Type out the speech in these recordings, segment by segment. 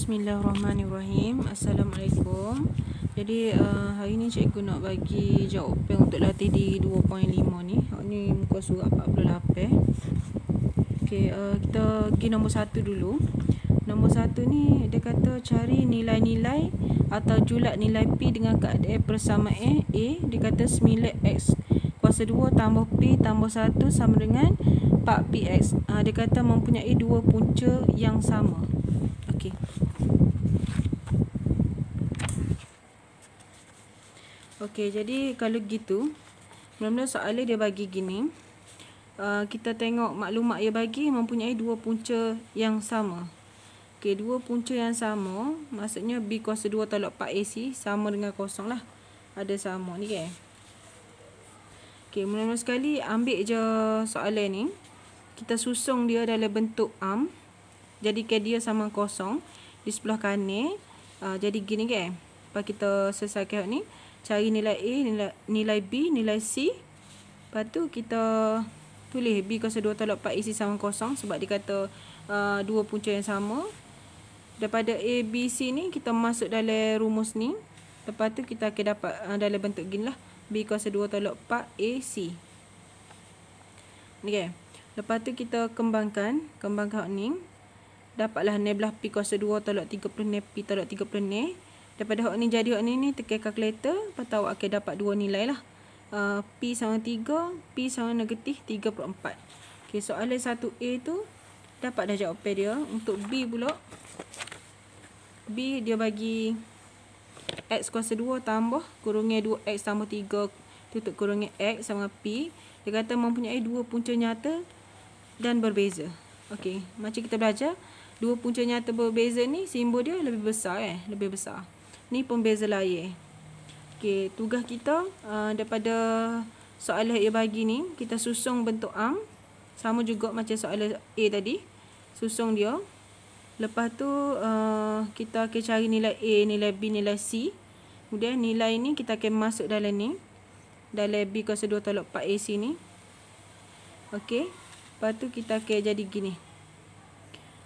Bismillahirrahmanirrahim. Assalamualaikum. Jadi hari ni cikgu nak bagi jawapan untuk latih di 2.5 ni. Ni muka surat 48. Okey, kita pergi nombor 1 dulu. Nombor 1 ni dia kata cari nilai-nilai atau julat nilai P dengan keadaan persamaan A. Dia kata 9x kuasa 2 tambah P tambah 1 sama dengan 4px. Dia kata mempunyai dua punca yang sama. Okey. Okey, jadi kalau gitu, mula-mula soalan dia bagi gini. Kita tengok maklumat dia bagi mempunyai dua punca yang sama. Okey, dua punca yang sama, maksudnya B kuasa 2 tolak 4AC sama dengan kosong lah. Ada sama ni kan. Okey, mula-mula sekali ambil je soalan ni. Kita susung dia dalam bentuk am. Jadikan dia sama kosong di sebelah kanan. Jadi gini kan. Lepas kita selesaikan ni, cari nilai A, nilai B, nilai C. Lepas tu kita tulis B kuasa 2 tolak 4AC sama kosong sebab dia kata dua punca yang sama. Daripada A, B, C ni kita masuk dalam rumus ni. Lepas tu kita akan dapat dalam bentuk gini lah. B kuasa 2 tolak 4AC. Ni kan. Lepas tu kita kembangkan ni. Dapatlah ni belah P kuasa 2 tolak 30 ni, P tolak 30 ni. Daripada hak ni jadi hak ni tekan kalkulator. Lepas tu awak akan dapat dua nilai lah. P sama 3, P sama negatif 3/4. Okay, soalan 1A tu dapat dah jawapan dia. Untuk B pula, B dia bagi X kuasa 2 tambah kurungan 2X tambah 3 tutup kurungan X sama P. Dia kata mempunyai dua punca nyata dan berbeza. Okey, macam kita belajar, dua punca nyata berbeza ni simbol dia lebih besar lebih besar. Ni pembeza layar. Okey, tugas kita daripada soalan yang bagi ni, kita susung bentuk am sama juga macam soalan A tadi. Susung dia. Lepas tu kita akan cari nilai A, nilai B, nilai C. Kemudian nilai ni kita akan masuk dalam ni. Dalam B kuasa 2 tolak 4AC ni. Okey. Lepas tu kita akan jadi gini.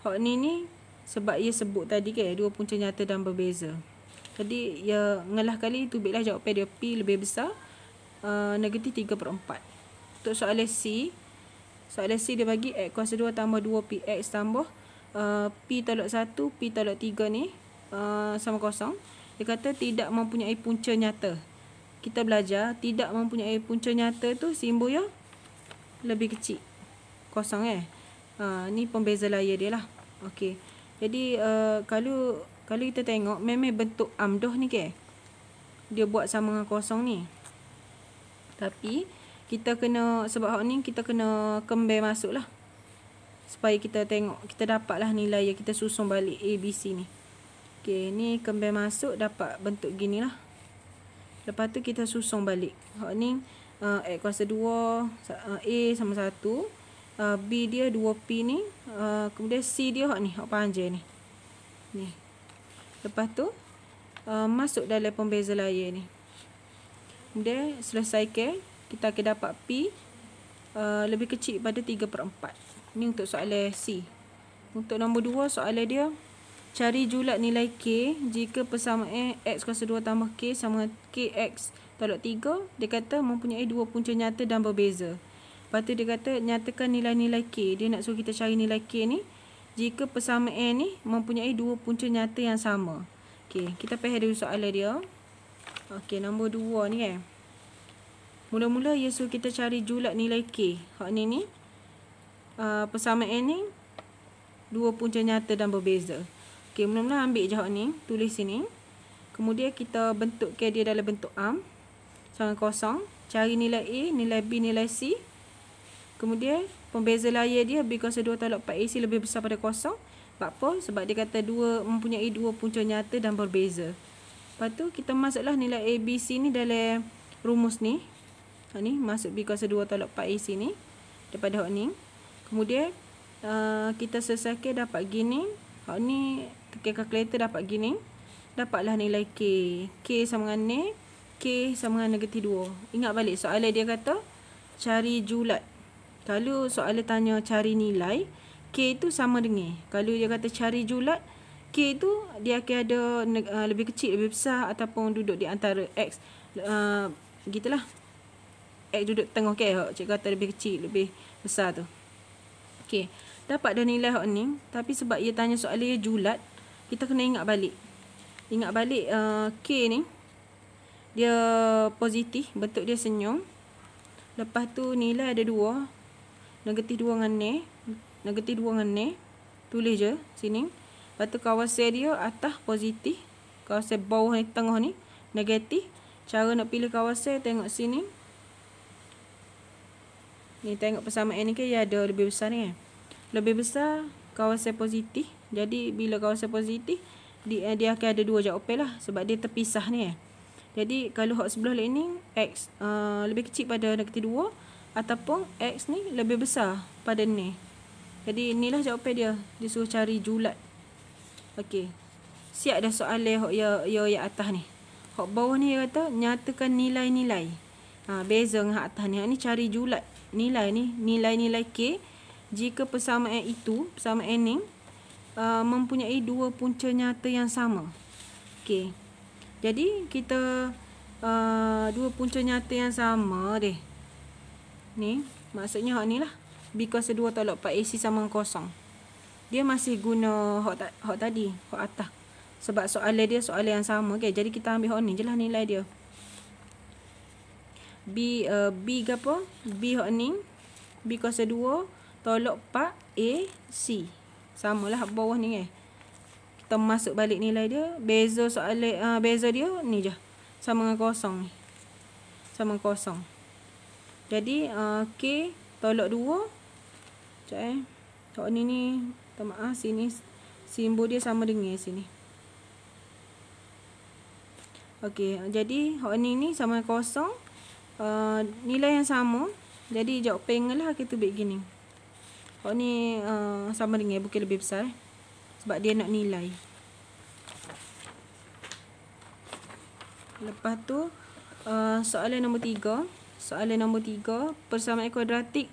Hak ni sebab ia sebut tadi kan dua punca nyata dan berbeza. Jadi ya ngelah kali tu baiklah jawapan dia P lebih besar negatif 3/4. Untuk soalan C. Soalan C dia bagi X kuasa 2 tambah 2px tambah P tolak 1, P tolak 3 ni sama kosong. Dia kata tidak mempunyai punca nyata. Kita belajar tidak mempunyai punca nyata tu simbolnya lebih kecil. Kosong ni pembeza layar dia lah. Okey. Jadi kalau kita tengok memang bentuk amdoh ni ke. Dia buat sama dengan kosong ni. Tapi kita kena sebab hak ni kita kena kembang masuk lah. Supaya kita tengok kita dapatlah nilai yang kita susun balik A, B, C ni. Okey, ni kembang masuk dapat bentuk gini lah. Lepas tu kita susun balik. Hak ni X kuasa 2 A sama 1. B dia 2P ni. Kemudian C dia hak ni, hak panjang ni. Ni. Lepas tu masuk dalam pembeza layar ni. Kemudian selesaikan, kita akan dapat P lebih kecil pada 3/4. Ni untuk soalan C. Untuk nombor 2 soalan dia, cari julat nilai K jika persamaan X kuasa 2 tambah K sama KX tolak 3. Dia kata mempunyai dua punca nyata dan berbeza. Lepas tu dia kata nyatakan nilai-nilai K. Dia nak suruh kita cari nilai K ni jika persamaan ni mempunyai dua punca nyata yang sama. Okey, kita faham dulu soalan dia. Okey, nombor 2 ni kan. Mula-mula dia suruh kita cari julat nilai K. Hak ni persamaan ni dua punca nyata dan berbeza. Okey, mula-mula ambil je hak ni, tulis sini. Kemudian kita bentukkan dia dalam bentuk am sama kosong. Cari nilai A, nilai B, nilai C. Kemudian pembeza layar dia B kuasa 2 tolak 4AC lebih besar pada kosong. Sebab apa? Sebab dia kata mempunyai dua punca nyata dan berbeza. Lepas tu kita masuklah nilai A, B, C ni dalam rumus ni. Ni masuk B kuasa 2 tolak 4AC ni. Daripada hak ni. Kemudian kita selesaikan dapat gini. Hak ni tekan kalkulator dapat gini. Dapatlah nilai K. K sama dengan ni. K sama dengan negatif 2. Ingat balik soalan dia kata cari julat. Kalau soalan tanya cari nilai, K itu sama dengan. Kalau dia kata cari julat, K tu dia akan ada lebih kecil, lebih besar ataupun duduk di antara X. Gitulah. X duduk tengah ke, cikgu kata lebih kecil, lebih besar tu. Okey, dapat dah nilai hak ni, tapi sebab ia tanya soalan dia julat, kita kena ingat balik. Ingat balik K ni dia positif, bentuk dia senyum. Lepas tu nilai ada 2. Negatif 2 dengan ni. Negatif 2 dengan ni. Tulis je sini. Lepas tu kawasan dia atas positif. Kawasan bawah ni, tengah ni negatif. Cara nak pilih kawasan tengok sini. Ni tengok persamaan ni ke dia ada lebih besar ni kan. Lebih besar kawasan positif. Jadi bila kawasan positif dia akan ada 2 jawapan lah. Sebab dia terpisah ni kan. Jadi kalau hak sebelah lain ni X lebih kecil pada negatif 2 ataupun X ni lebih besar pada ni. Jadi inilah jawapan dia. Dia suruh cari julat. Okey. Siap dah soalan hak ya atas ni. Hak bawah ni dia kata nyatakan nilai-nilai. Beza dengan hak atas ni. Hak ni cari julat nilai ni, nilai-nilai K jika persamaan itu, persamaan ni mempunyai 2 punca nyata yang sama. Okey. Jadi kita 2 punca nyata yang sama deh. Ni maksudnya hak ni lah. B kuasa 2 tolak 4 AC sama dengan kosong. Dia masih guna hak tadi, hak atas. Sebab soalan dia soalan yang sama. Okay? Jadi kita ambil hak ni je lah nilai dia. B ke apa? B hak ni. B kuasa 2 tolak 4 AC. Samalah hak bawah ni kan. Kita masuk balik nilai dia. Beza soalan beza dia ni je. Sama dengan kosong ni. Sama dengan kosong. Jadi K tolak 2. Sekejap hak ni minta maaf sini simbol dia sama dengan sini. Okey, jadi hak ni sama dengan kosong. Nilai yang sama. Jadi jawapan lah kita buat gini. Hak ni sama dengan bukan lebih besar. Sebab dia nak nilai. Lepas tu soalan nombor 3. Soalan nombor 3, persamaan kuadratik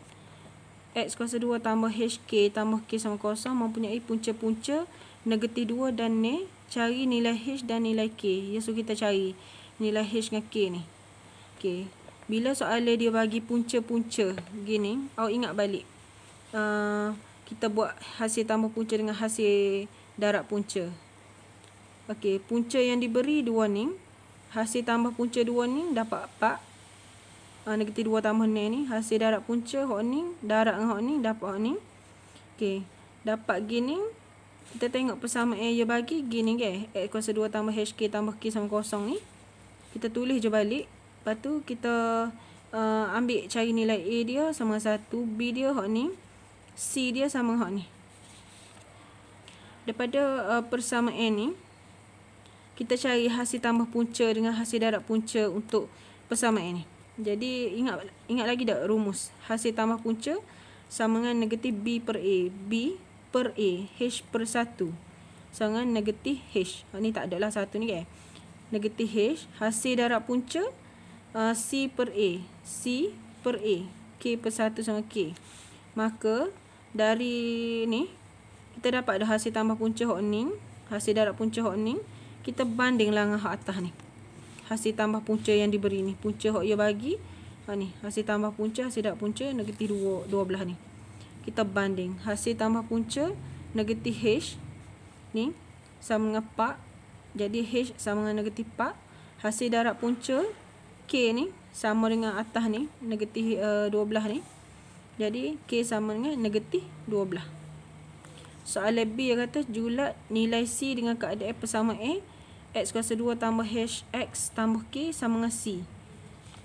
X kuasa 2 tambah HK tambah K sama kosong mempunyai punca-punca negatif 2 dan ni. Cari nilai H dan nilai K. Dia suruh kita cari nilai H dengan K ni. Okey. Bila soalan dia bagi punca-punca gini, awak ingat balik. Kita buat hasil tambah punca dengan hasil darab punca. Okey, punca yang diberi 2 ni, hasil tambah punca 2 ni dapat 4. Negatif 2 tambah ni hasil darab punca hak ni, darab dengan hak ni dapat hak ni. Okey, dapat gini. Kita tengok persamaan dia bagi gini ke. X kuasa 2 tambah HK tambah K sama kosong ni. Kita tulis je balik. Lepas tu kita ambil cari nilai A dia sama 1, B dia hak ni, C dia sama hak ni. Daripada persamaan ni kita cari hasil tambah punca dengan hasil darab punca untuk persamaan ni. Jadi ingat lagi tak rumus? Hasil tambah punca sama dengan negatif B per A. B per A. H per 1. Sama dengan negatif H. Ni tak adalah 1 ni kan. Negatif H. Hasil darab punca C per A. C per A. K per 1 sama K. Maka dari ni kita dapat dah hasil tambah punca hak ni. Hasil darab punca hak ni. Kita bandinglah dengan hak atas ni. Hasil tambah punca yang diberi ni. Punca hak dia bagi. Ni. Hasil tambah punca, hasil darab punca negatif 2 belah ni. Kita banding. Hasil tambah punca negatif H. Ni. Sama dengan 4. Jadi H sama dengan negatif 4. Hasil darab punca K ni. Sama dengan atas ni. Negatif 2 belah ni. Jadi K sama dengan negatif 2 belah. Soalan B dia kata julat nilai C dengan keadaan persamaan X kuasa 2 tambah HX tambah K sama dengan C.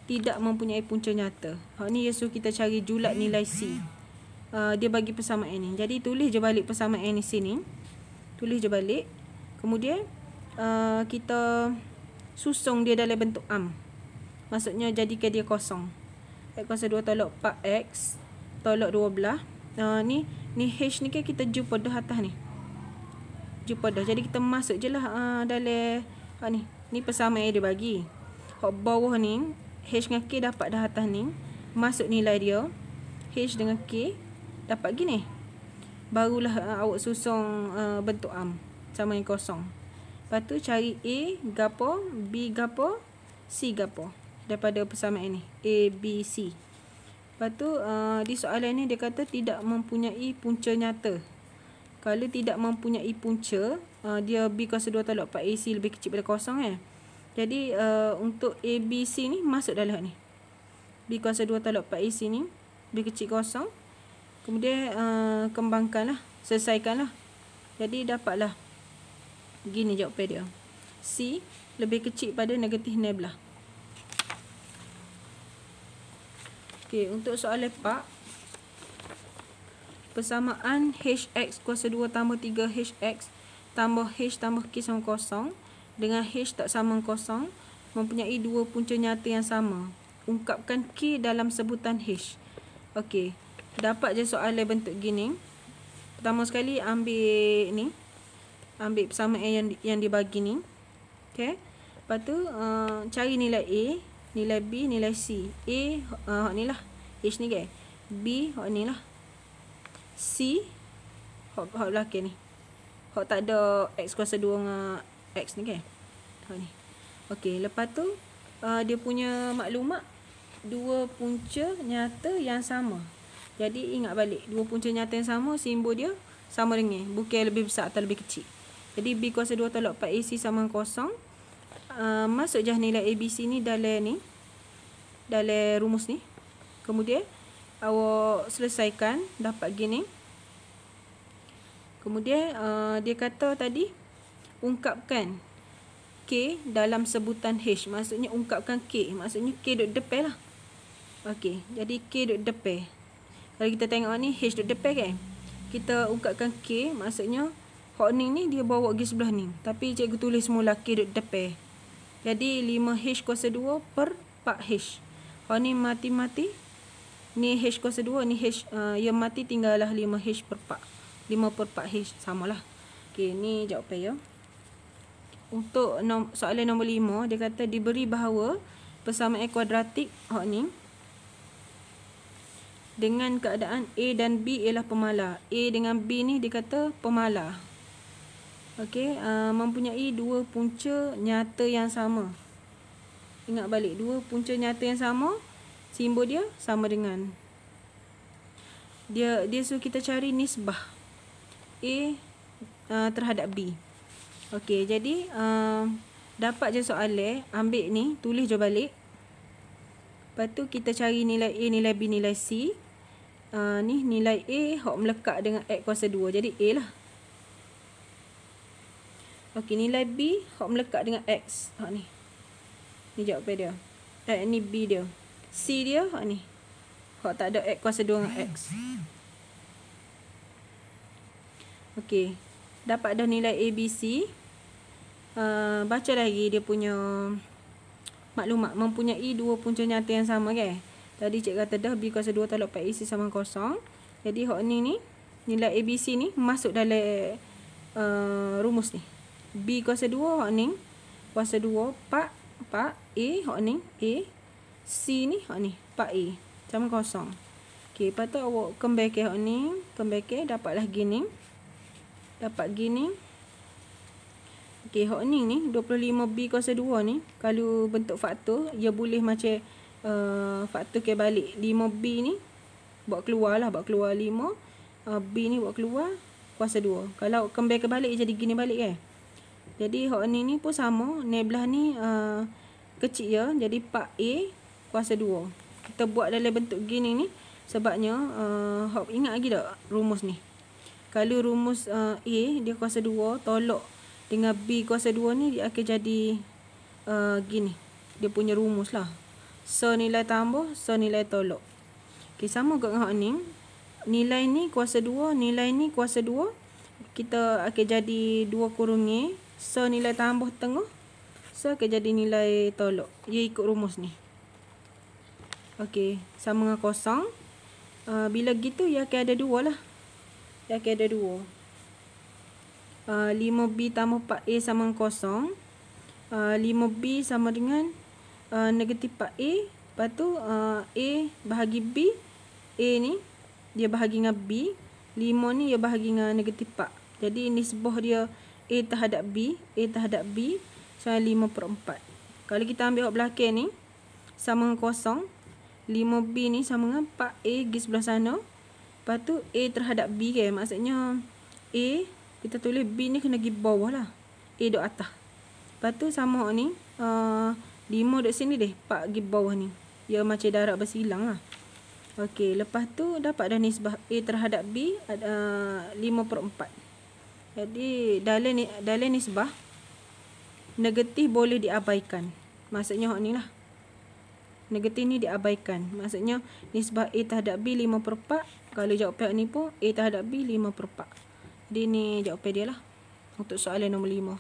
Tidak mempunyai punca nyata. Hak ni dia suruh kita cari julat nilai C. Dia bagi persamaan ni. Jadi tulis je balik persamaan ni sini. Tulis je balik. Kemudian kita susung dia dalam bentuk am. Maksudnya jadikan dia kosong. X kuasa 2 tolak 4X tolak 2 belah. Ni H ni kan kita jumpa dah atas ni. Jumpa dah. Jadi kita masuk je lah dalam ni. Ni persamaan dia bagi. Hak bawah ni H dengan K dapat dah atas ni. Masuk nilai dia. H dengan K dapat gini. Barulah awak susung bentuk am. sama dengan kosong. Lepas tu cari A gapo, B gapo, C gapo daripada persamaan ni, A, B, C. Lepas tu di soalan ni dia kata tidak mempunyai punca nyata. Kalau tidak mempunyai punca, dia B kuasa 2 tolak 4AC lebih kecil daripada kosong kan. Jadi untuk A, B, C ni masuk dalam ni. B kuasa 2 tolak 4AC ni lebih kecil kosong. Kemudian kembangkanlah, selesaikanlah. Jadi dapatlah gini jawapan dia. C lebih kecil pada negatif 16. Okey, untuk soalan 4, persamaan HX kuasa 2 tambah 3HX tambah H tambah K sama kosong dengan H tak sama kosong mempunyai dua punca nyata yang sama. Ungkapkan K dalam sebutan H. Okey, dapat je soalan bentuk gini. Pertama sekali ambil ni, ambil persamaan yang dibagi ni. Okey. Lepas tu cari nilai A, nilai B, nilai C. A hak ni lah, H ni ke. B hak ni lah. C hak belakang ni. Hak tak ada X kuasa 2 dengan X ni ke. Hak ni. Okey, lepas tu dia punya maklumat dua punca nyata yang sama. Jadi ingat balik, dua punca nyata yang sama, simbol dia sama dengan, bukan lebih besar atau lebih kecil. Jadi B kuasa 2 tolak 4AC sama kosong. Masuk je nilai ABC ni dalam rumus ni. Kemudian awak selesaikan, dapat gini. Kemudian dia kata tadi ungkapkan K dalam sebutan H. Maksudnya ungkapkan K, maksudnya K duduk depan lah. Okey, jadi K duduk depan. Kalau kita tengok ni H duduk depan kan, kita ungkapkan K, maksudnya hak ni dia bawa pergi sebelah ni, tapi cikgu tulis semula K duduk depan. Jadi 5H kuasa 2 per 4H. Hak ni mati-mati. Ni H kuasa 2, ni H yang mati tinggallah 5H per 4. 5 per 4H samalah. Okey, ni jawapan ya. Untuk soalan nombor 5, dia kata diberi bahawa persamaan kuadratik hak ni dengan keadaan A dan B ialah pemalar. A dengan B ni dia kata pemalar. Okey, mempunyai dua punca nyata yang sama. Ingat balik, dua punca nyata yang sama, simbol dia sama dengan. Dia suruh kita cari nisbah A terhadap B. Okey, jadi dapat je soalan, ambil ni, tulis je balik. Lepas tu kita cari nilai A, nilai B, nilai C. Ni nilai A hak melekat dengan X kuasa 2, jadi A lah. Okey, nilai B hak melekat dengan X. Hak ni. Ni jawapan dia. Ni B dia. C dia hak ni. Hak tak ada X kuasa 2 dengan X. Okey. Dapat dah nilai A, B, C. Baca lagi dia punya maklumat. Mempunyai dua punca nyata yang sama kan. Tadi cik kata dah B kuasa 2 tolak 4AC sama kosong. Jadi hak ni nilai A, B, C ni masuk dalam rumus ni. B kuasa 2 hak ni kuasa 2 4 A hak ni A, C ni hak ni 4A sama kosong. Okey, lepas tu awak kembangkan hak ni, kembangkan dapatlah gini. Dapat gini. Okey, hak ni 25B kuasa 2 ni kalau bentuk faktor ia boleh macam faktor ke balik. 5B ni buat keluar lah, buat keluar 5. B ni buat keluar kuasa 2. Kalau kembangkan balik jadi gini balik kan. Jadi hak ni pun sama, ni belah ni kecil ya, jadi 4A kuasa 2. Kita buat dalam bentuk gini ni sebabnya hak ingat lagi tak rumus ni. Kalau rumus A dia kuasa 2 tolak dengan B kuasa 2 ni dia akan jadi gini. Dia punya rumus lah. Senilai tambah, senilai tolak. Okey, sama dengan hak ni. Nilai ni kuasa 2, nilai ni kuasa 2. Kita akan jadi 2 kurung A. Senilai tambah tengah. Akan jadi nilai tolak. Ia ikut rumus ni. Okey, sama dengan kosong. Bila gitu ia akan ada 2 lah. Ia akan ada 2. 5B tambah 4A sama dengan kosong. 5B sama dengan negatif 4A. Lepas tu A bahagi B. A ni dia bahagi dengan B. 5 ni dia bahagi dengan negatif 4. Jadi nisbah dia A terhadap B, sama 5/4. Kalau kita ambil hak belakang ni, sama dengan kosong. 5B ni sama dengan 4A pergi sebelah sana. Lepas tu A terhadap B kan. Maksudnya A, kita tulis B ni kena pergi bawah lah. A duduk atas. Lepas tu sama ni, 5 duduk sini deh. 4 pergi bawah ni. Ya macam darab bersilang lah. Okey, lepas tu dapat dah nisbah A terhadap B 5/4. Jadi dalam nisbah, negatif boleh diabaikan. Maksudnya hak ni lah. Negatif ni diabaikan. Maksudnya nisbah A terhadap B 5/4. Kalau jawapan ni pun A terhadap B 5/4. Jadi ni jawapan dia lah untuk soalan nombor 5.